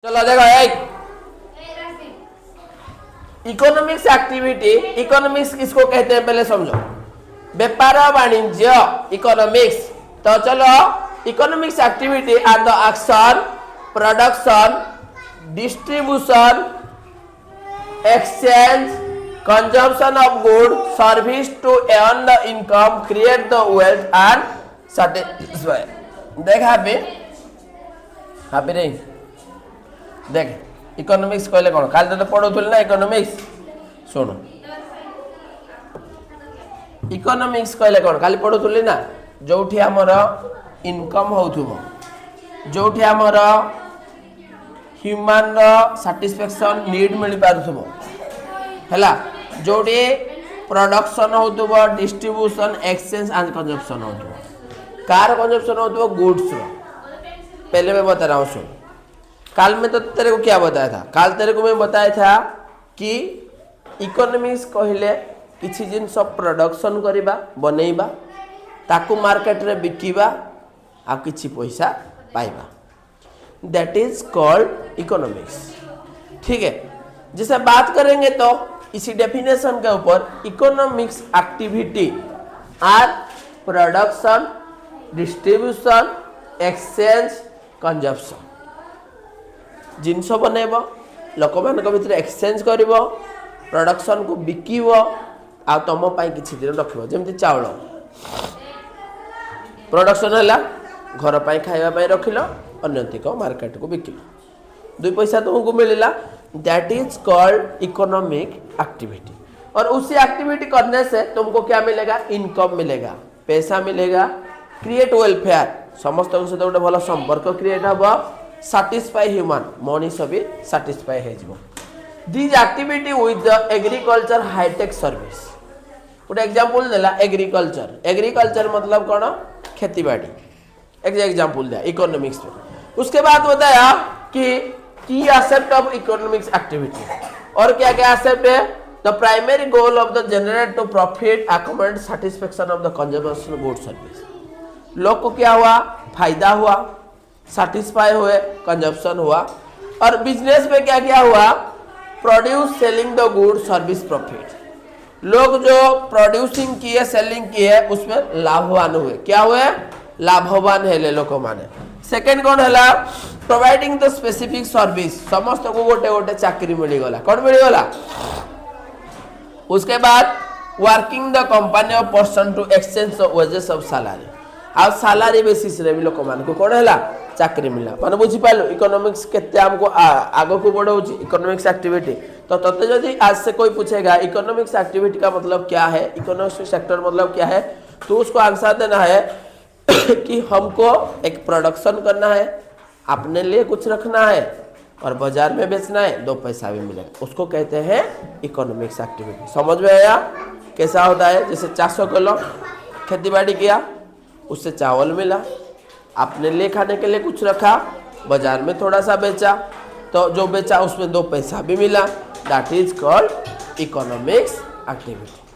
चलो देखो एक इकोनॉमिक्स एक्टिविटी। इकोनॉमिक्स किसको कहते हैं पहले समझो। व्यापार वाणिज्य इकोनॉमिक्स। तो चलो economics activity are the action, production, distribution, exchange, consumption of goods, service to earn the income, create the wealth and satisfy। देख हापी नहीं देख इकोनॉमिक्स कहले कौन काल तो पढ़ुल ना इकोनॉमिक्स। शुण इकोनॉमिक्स कहले कौन काली पढ़ुली ना जो आमर इनकम हो जो आमर ह्यूमन सैटिस्फैक्शन नीड मिल पार है जोटी प्रोडक्शन हो डिस्ट्रीब्यूशन एक्सचेंज एंड कंजप्शन हो कार कंजप्शन हो गुड्स पहले मैं बता रहा हूँ। सुन काल में तो तेरे को क्या बताया था। काल तेरे को मैं बताया था कि इकोनॉमिक्स कहले किसी जिनस प्रोडक्शन करवा बनैबा ताकू मार्केट रे बिकिबा आ किछि पैसा पाइबा दैट इज कॉल्ड इकोनॉमिक्स। ठीक है, जैसे बात करेंगे तो इसी डेफिनेशन के ऊपर economics activity are production, distribution, exchange, consumption. जिनस बनैब लोक मान भीतर एक्सचेंज कर प्रोडक्शन को बिकिब आ तुम किसी दिन रख जमी चाउल प्रोडक्शन है घर पर खावाई रखिल अन्यतिक मार्केट को बिकिल दुई पैसा तुमको मिलला that is called economic activity. और उसी एक्टिविटी करने से तुमको क्या मिलेगा, इनकम मिलेगा, पैसा मिलेगा, क्रिएट वेलफेयर समस्त सहित गोटे भल संपर्क क्रिएट हम, सैटिस्फाई ह्यूमन मनीष भी सैटिस्फाई हो these activity with the agriculture high tech service. गोटे एग्जांपल देला एग्रीकल्चर। एग्रीकल्चर मतलब कौन, खेती बाड़ी। एक एग्जांपल दिया इकोनॉमिक्स में। उसके बाद बताया कि की एस्पेक्ट ऑफ इकोनॉमिक्स एक्टिविटी और क्या क्या एस्पेक्ट है। The primary goal of the generate to profit accommodate satisfaction of the consumption good service. लोग को क्या हुआ, फायदा हुआ, सैटिस्फाई हुए, कंजम्पशन हुआ। और बिजनेस में क्या क्या हुआ, produce selling the good service profit. लोग जो प्रोड्यूसिंग किए सेलिंग किए उसमें लाभवान हुए। क्या हुए, लाभवान है लोक माने। सेकेंड कौन है, प्रोवाइडिंग द स्पेसिफिक सर्विस। समस्त को गोटे गोटे चाकरी मिलगला। कौन मिलगला। उसके बाद working the company of person to exchange the wages of salary. आ सैलरी बेसिस रे भी लोक मान को कौन है चाकरी मिला। माने बुझी पालो इकोनॉमिक्स केते हमको आगो को बढ़ाउची इकोनॉमिक्स एक्टिविटी। तो तते जदि आज से कोई पूछेगा इकोनॉमिक्स एक्टिविटी का मतलब क्या है, इकोनॉमिक्स सेक्टर मतलब क्या है, तो उसको आंसर देना है कि हमको एक प्रोडक्शन करना है, अपने लिए कुछ रखना है और बाजार में बेचना है, दो पैसा भी मिलेगा, उसको कहते हैं इकोनॉमिक्स एक्टिविटी। समझ में आया कैसा होता है। जैसे 400 किलो खेती बाड़ी किया, उससे चावल मिला, अपने लिए खाने के लिए कुछ रखा, बाजार में थोड़ा सा बेचा, तो जो बेचा उसमें दो पैसा भी मिला। That is called economics activity.